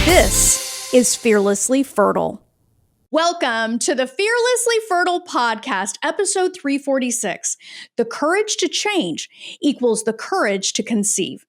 This is Fearlessly Fertile. Welcome to the Fearlessly Fertile podcast, episode 346. The courage to change equals the courage to conceive.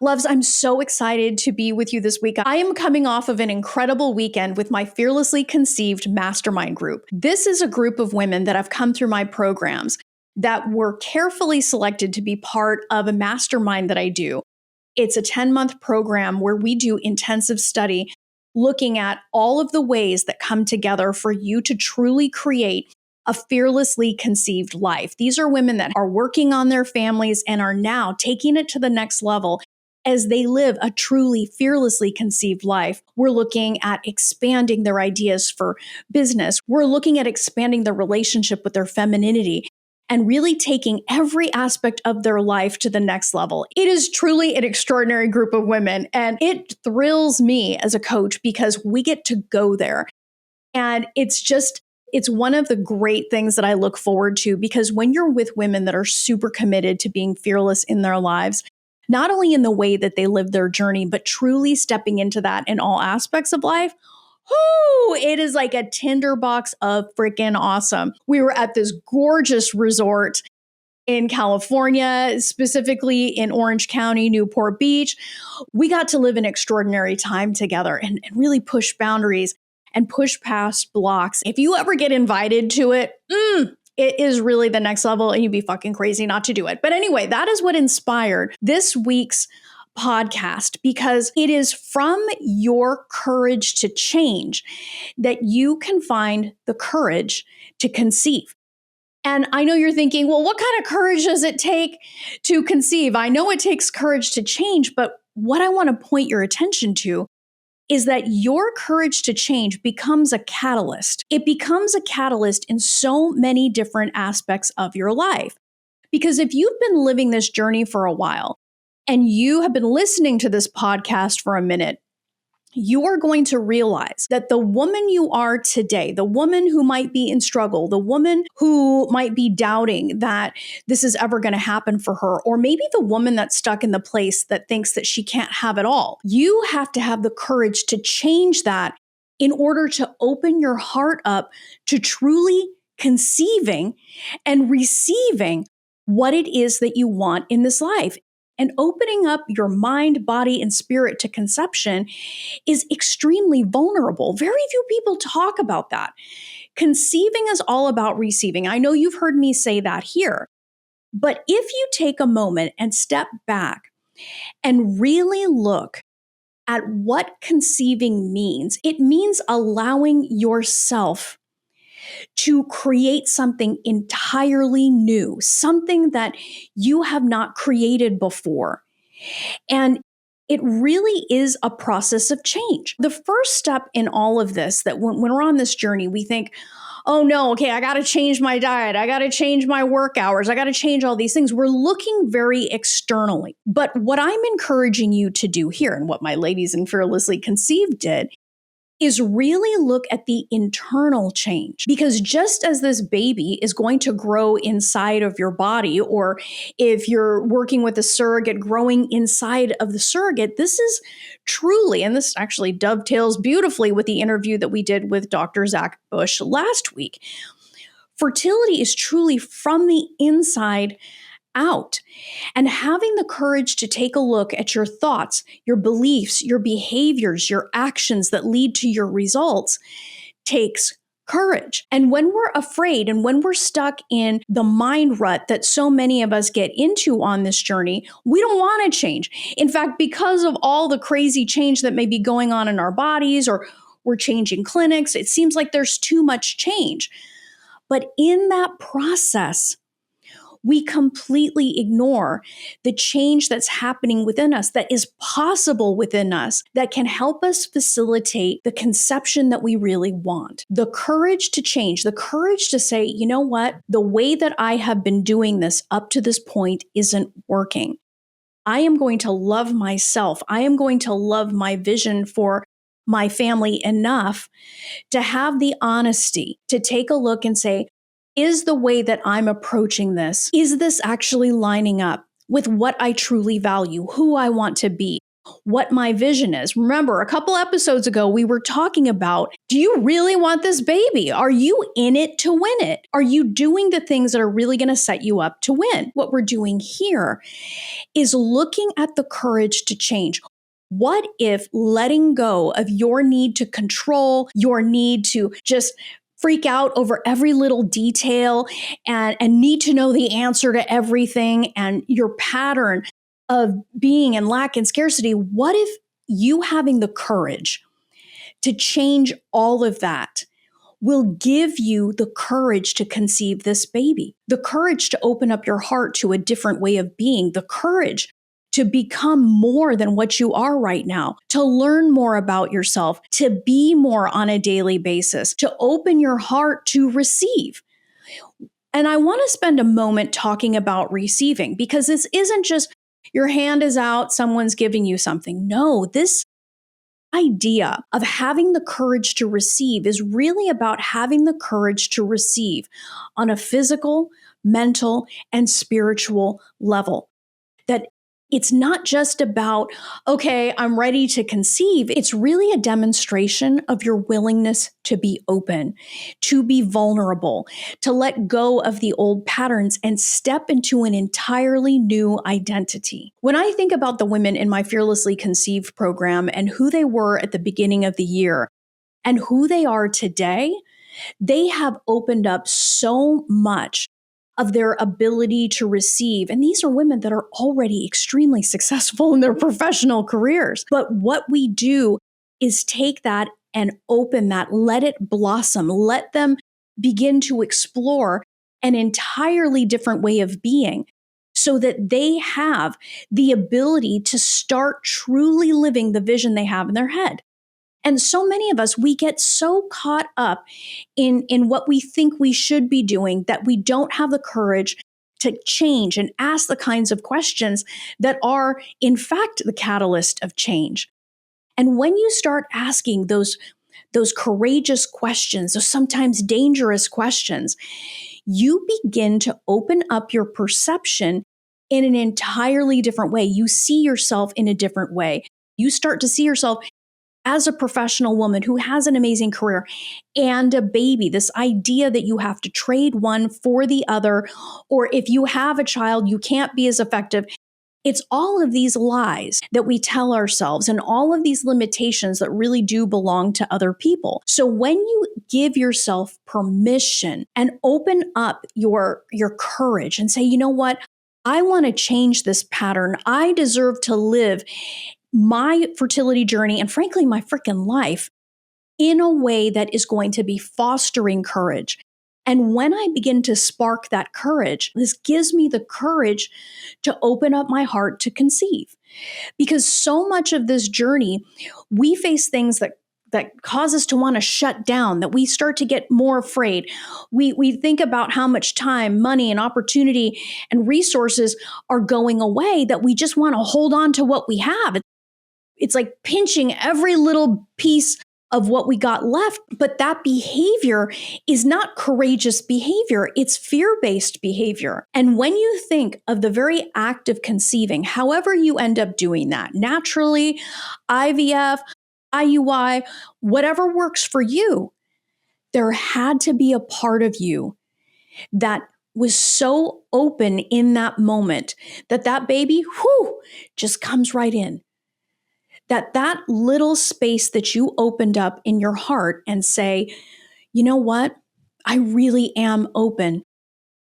Loves, I'm so excited to be with you this week. I am coming off of an incredible weekend with my Fearlessly Conceived mastermind group. This is a group of women that have come through my programs that were carefully selected to be part of a mastermind that I do. It's a 10-month program where we do intensive study looking at all of the ways that come together for you to truly create a fearlessly conceived life. These are women that are working on their families and are now taking it to the next level as they live a truly fearlessly conceived life. We're looking at expanding their ideas for business. We're looking at expanding their relationship with their femininity and really taking every aspect of their life to the next level. It is truly an extraordinary group of women, and it thrills me as a coach because we get to go there. And it's one of the great things that I look forward to, because when you're with women that are super committed to being fearless in their lives, not only in the way that they live their journey, but truly stepping into that in all aspects of life, it is like a tinderbox of freaking awesome. We were at this gorgeous resort in California, specifically in Orange County, Newport Beach. We got to live an extraordinary time together and really push boundaries and push past blocks. If you ever get invited to it, it is really the next level, and you'd be fucking crazy not to do it. But anyway, that is what inspired this week's podcast, because it is from your courage to change that you can find the courage to conceive. And I know you're thinking, well, what kind of courage does it take to conceive? I know it takes courage to change, but what I want to point your attention to is that your courage to change becomes a catalyst. It becomes a catalyst in so many different aspects of your life. Because if you've been living this journey for a while, and you have been listening to this podcast for a minute, you are going to realize that the woman you are today, the woman who might be in struggle, the woman who might be doubting that this is ever going to happen for her, or maybe the woman that's stuck in the place that thinks that she can't have it all, you have to have the courage to change that in order to open your heart up to truly conceiving and receiving what it is that you want in this life. And opening up your mind, body, and spirit to conception is extremely vulnerable. Very few people talk about that. Conceiving is all about receiving. I know you've heard me say that here. But if you take a moment and step back and really look at what conceiving means, it means allowing yourself to create something entirely new, something that you have not created before. And it really is a process of change. The first step in all of this, that when we're on this journey, we think, oh no, okay, I got to change my diet. I got to change my work hours. I got to change all these things. We're looking very externally. But what I'm encouraging you to do here, and what my ladies in Fearlessly Conceived did, is really look at the internal change. Because just as this baby is going to grow inside of your body, or if you're working with a surrogate, growing inside of the surrogate, this is truly, and this actually dovetails beautifully with the interview that we did with Dr. Zach Bush last week. Fertility is truly from the inside out. And having the courage to take a look at your thoughts, your beliefs, your behaviors, your actions that lead to your results takes courage. And when we're afraid and when we're stuck in the mind rut that so many of us get into on this journey, we don't want to change. In fact, because of all the crazy change that may be going on in our bodies, or we're changing clinics, it seems like there's too much change. But in that process, we completely ignore the change that's happening within us, that is possible within us, that can help us facilitate the conception that we really want. The courage to change, the courage to say, you know what, the way that I have been doing this up to this point isn't working. I am going to love myself. I am going to love my vision for my family enough to have the honesty to take a look and say, is the way that I'm approaching this, is this actually lining up with what I truly value, who I want to be, what my vision is. Remember, a couple episodes ago, we were talking about, do you really want this baby? Are you in it to win it? Are you doing the things that are really going to set you up to win? What we're doing here is looking at the courage to change. What if letting go of your need to control, your need to just freak out over every little detail and need to know the answer to everything and your pattern of being in lack and scarcity, what if you having the courage to change all of that will give you the courage to conceive this baby, the courage to open up your heart to a different way of being, the courage to become more than what you are right now, to learn more about yourself, to be more on a daily basis, to open your heart to receive. And I want to spend a moment talking about receiving, because this isn't just your hand is out, someone's giving you something. No, this idea of having the courage to receive is really about having the courage to receive on a physical, mental, and spiritual level. That it's not just about, okay, I'm ready to conceive. It's really a demonstration of your willingness to be open, to be vulnerable, to let go of the old patterns and step into an entirely new identity. When I think about the women in my Fearlessly Conceived program and who they were at the beginning of the year and who they are today, they have opened up so much of their ability to receive. And these are women that are already extremely successful in their professional careers. But what we do is take that and open that, let it blossom, let them begin to explore an entirely different way of being so that they have the ability to start truly living the vision they have in their head. And so many of us, we get so caught up in what we think we should be doing that we don't have the courage to change and ask the kinds of questions that are, in fact, the catalyst of change. And when you start asking those courageous questions, those sometimes dangerous questions, you begin to open up your perception in an entirely different way. You see yourself in a different way. You start to see yourself as a professional woman who has an amazing career and a baby, this idea that you have to trade one for the other, or if you have a child, you can't be as effective. It's all of these lies that we tell ourselves and all of these limitations that really do belong to other people. So when you give yourself permission and open up your courage and say, you know what, I want to change this pattern. I deserve to live my fertility journey and frankly, my freaking life in a way that is going to be fostering courage. And when I begin to spark that courage, this gives me the courage to open up my heart to conceive. Because so much of this journey, we face things that cause us to want to shut down, that we start to get more afraid. We think about how much time, money, and opportunity and resources are going away, that we just want to hold on to what we have. It's like pinching every little piece of what we got left. But that behavior is not courageous behavior. It's fear-based behavior. And when you think of the very act of conceiving, however you end up doing that, naturally, IVF, IUI, whatever works for you, there had to be a part of you that was so open in that moment that baby, just comes right in. That little space that you opened up in your heart and say, you know what? I really am open.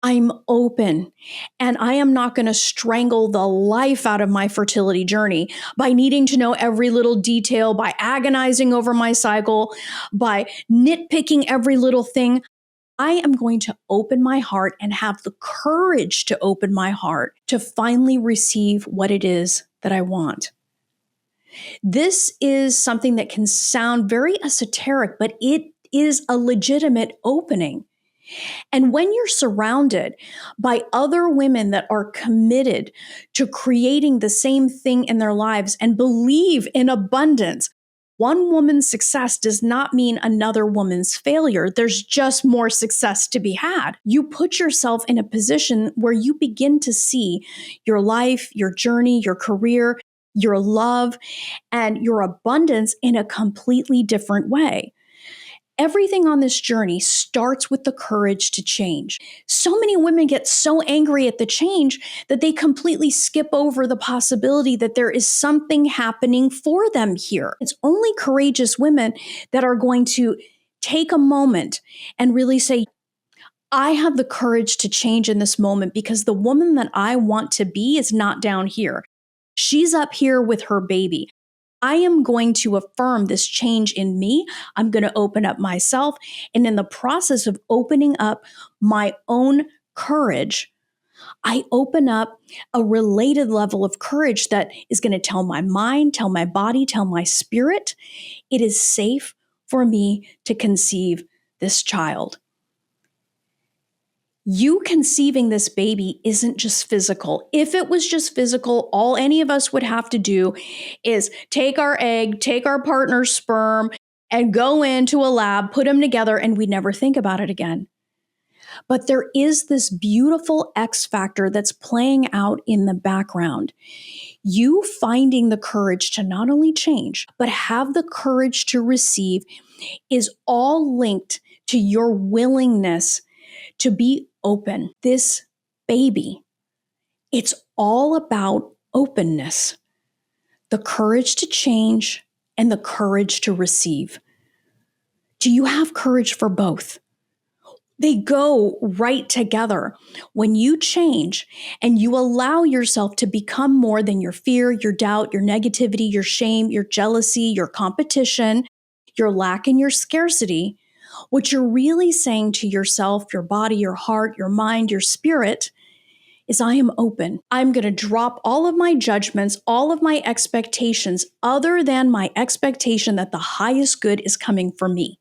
I'm open. And I am not going to strangle the life out of my fertility journey by needing to know every little detail, by agonizing over my cycle, by nitpicking every little thing. I am going to open my heart and have the courage to open my heart to finally receive what it is that I want. This is something that can sound very esoteric, but it is a legitimate opening. And when you're surrounded by other women that are committed to creating the same thing in their lives and believe in abundance, one woman's success does not mean another woman's failure. There's just more success to be had. You put yourself in a position where you begin to see your life, your journey, your career your love, and your abundance in a completely different way. Everything on this journey starts with the courage to change. So many women get so angry at the change that they completely skip over the possibility that there is something happening for them here. It's only courageous women that are going to take a moment and really say, I have the courage to change in this moment because the woman that I want to be is not down here. She's up here with her baby. I am going to affirm this change in me. I'm going to open up myself. And in the process of opening up my own courage, I open up a related level of courage that is going to tell my mind, tell my body, tell my spirit, it is safe for me to conceive this child. You conceiving this baby isn't just physical. If it was just physical, all any of us would have to do is take our egg, take our partner's sperm, and go into a lab, put them together, and we'd never think about it again. But there is this beautiful X factor that's playing out in the background. You finding the courage to not only change, but have the courage to receive is all linked to your willingness to be open. This baby, it's all about openness, the courage to change and the courage to receive. Do you have courage for both? They go right together. When you change and you allow yourself to become more than your fear, your doubt, your negativity, your shame, your jealousy, your competition, your lack and your scarcity, what you're really saying to yourself, your body, your heart, your mind, your spirit is I am open. I'm going to drop all of my judgments, all of my expectations, other than my expectation that the highest good is coming for me.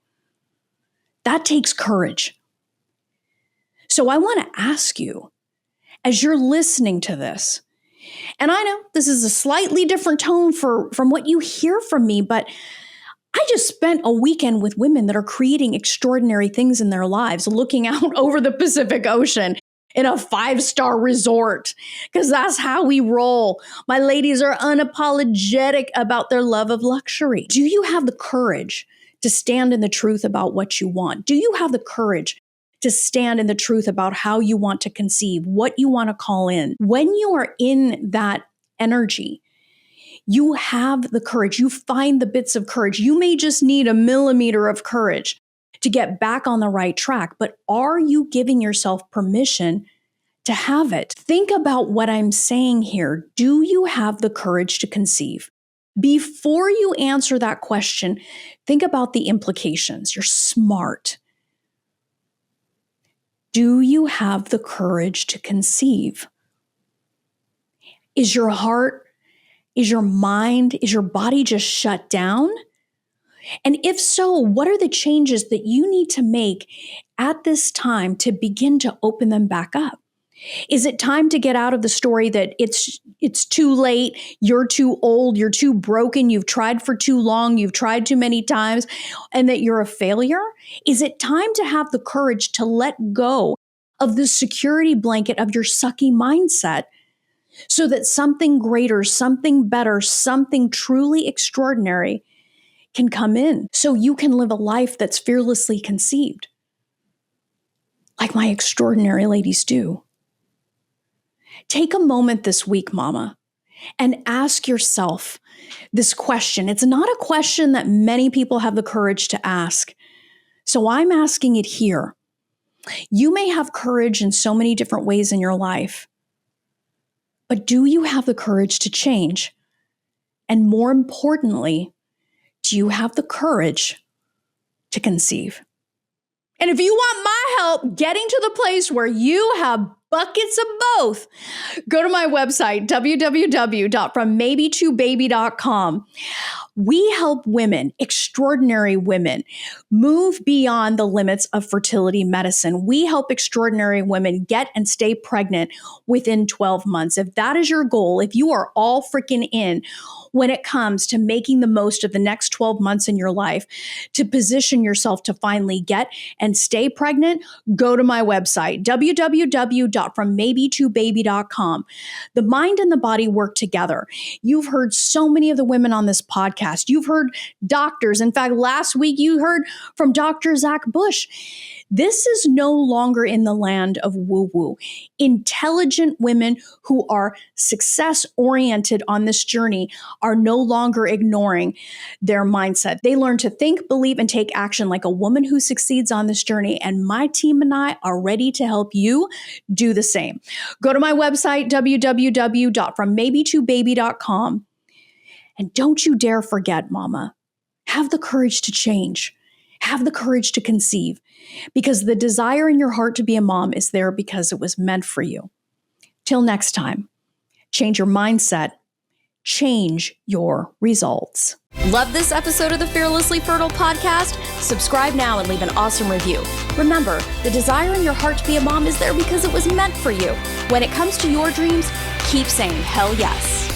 That takes courage. So I want to ask you, as you're listening to this, and I know this is a slightly different tone from what you hear from me, but I just spent a weekend with women that are creating extraordinary things in their lives, looking out over the Pacific Ocean in a 5-star resort, because that's how we roll. My ladies are unapologetic about their love of luxury. Do you have the courage to stand in the truth about what you want? Do you have the courage to stand in the truth about how you want to conceive, what you want to call in? When you are in that energy, you have the courage. You find the bits of courage. You may just need a millimeter of courage to get back on the right track, but are you giving yourself permission to have it? Think about what I'm saying here. Do you have the courage to conceive? Before you answer that question, think about the implications. You're smart. Do you have the courage to conceive? Is your heart, is your mind, is your body just shut down? And if so, what are the changes that you need to make at this time to begin to open them back up? Is it time to get out of the story that it's too late, you're too old, you're too broken, you've tried for too long, you've tried too many times, and that you're a failure? Is it time to have the courage to let go of the security blanket of your sucky mindset so that something greater, something better, something truly extraordinary can come in so you can live a life that's fearlessly conceived, like my extraordinary ladies do? Take a moment this week, mama, and ask yourself this question. It's not a question that many people have the courage to ask, so I'm asking it here. You may have courage in so many different ways in your life, but do you have the courage to change? And more importantly, do you have the courage to conceive? And if you want my help getting to the place where you have buckets of both, go to my website, www.frommaybe2baby.com. We help women, extraordinary women, move beyond the limits of fertility medicine. We help extraordinary women get and stay pregnant within 12 months. If that is your goal, if you are all freaking in when it comes to making the most of the next 12 months in your life to position yourself to finally get and stay pregnant, go to my website, www.frommaybe2baby.com. The mind and the body work together. You've heard so many of the women on this podcast. You've heard doctors. In fact, last week you heard from Dr. Zach Bush. This is no longer in the land of woo-woo. Intelligent women who are success-oriented on this journey are no longer ignoring their mindset. They learn to think, believe, and take action like a woman who succeeds on this journey. And my team and I are ready to help you do the same. Go to my website, www.frommaybe2baby.com. And don't you dare forget, mama, have the courage to change. Have the courage to conceive, because the desire in your heart to be a mom is there because it was meant for you. Till next time, change your mindset, change your results. Love this episode of the Fearlessly Fertile podcast? Subscribe now and leave an awesome review. Remember, the desire in your heart to be a mom is there because it was meant for you. When it comes to your dreams, keep saying hell yes.